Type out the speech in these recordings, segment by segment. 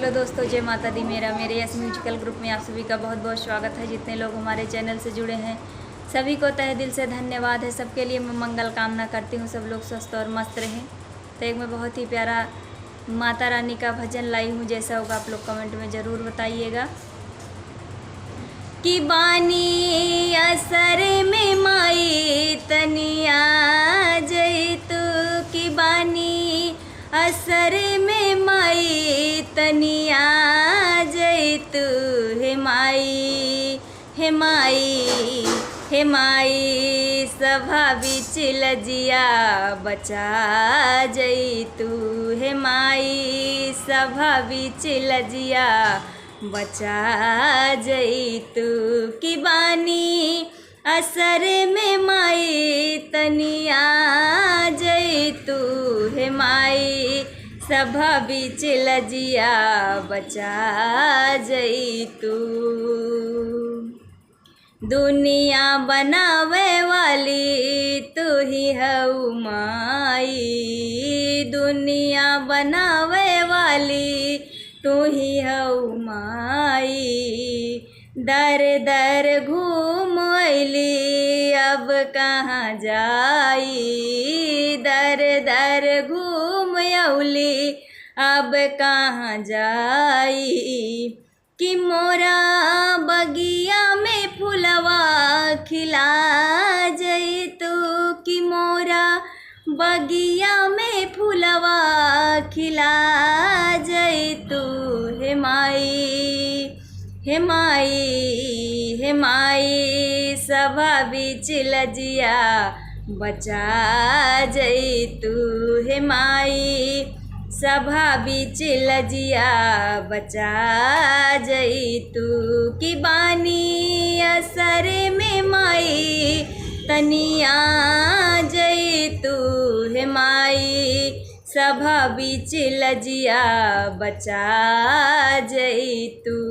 Hello दोस्तों, जय माता दी। मेरे यस म्यूजिकल ग्रुप में आप सभी का बहुत बहुत स्वागत है। जितने लोग हमारे चैनल से जुड़े हैं सभी को तहे दिल से धन्यवाद है। सबके लिए मैं मंगल कामना करती हूँ, सब लोग स्वस्थ और मस्त रहें। तो एक मैं बहुत ही प्यारा माता रानी का भजन लाई हूँ, जैसा होगा आप लोग कमेंट में ज़रूर बताइएगा। कि बानी असर में माई तनिया जई तू, कि बानी असर में माई तनिया जई तू। हे माई हे माई हे माई सभा बिच लजिया बचा जई तू। हे माई सभा बिच लजिया बचा जई तू। कि बानी असर में माई तनिया जई तू। हे माई सभा बिच लजिया बचा जई तू। दुनिया बनावे वाली तू ही हऊ माई, दुनिया बनावे वाली तू ही हऊ माई। दर दर घूम अइली अब कहाँ जाई, दर दर घूम अउली अब कहाँ जाई। कि मोरा बगिया में फुलवा खिला जई तू, कि मोरा बगिया में फुलवा खिला जई तू। हे माई हे माई हे माई सभा बिच लजिया बचा जई तू। हे माई सभा बिच लजिया बचा जई तू। कि बानी असर में माई तनिया जई तू। हे माई सभा बिच लजिया बचा जई तू।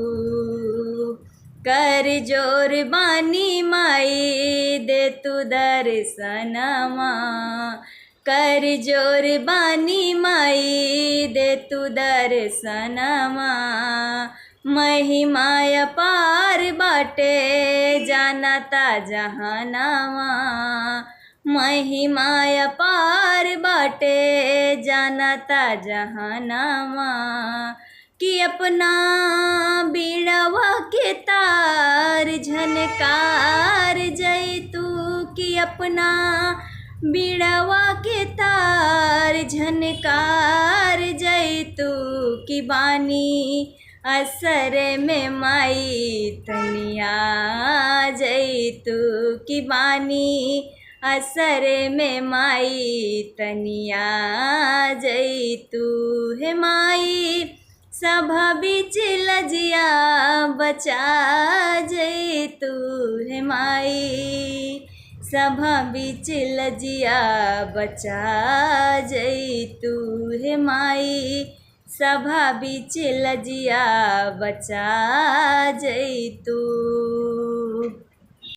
कर जोर बानी माई दे तू दर्शनमा, कर जोर बानी माई दे तू दर्शनमा। महिमा अपार बाटे जानता जहानमा, महिमा अपार बाटे जानता जहानमा। कि अपना बीड़वा के तार झनकार जई तू, कि अपना बीड़वा के तार झनकार जई तू। कि बानी असर में माई तनिया जई तू, कि बानी असर में माई तनिया जई तू। हे माई सभा बिच लजिया बचा जई तू। हे माई सभा बिच लजिया बचा जई तू। हे माई सभा बिच लजिया बचा जई तू।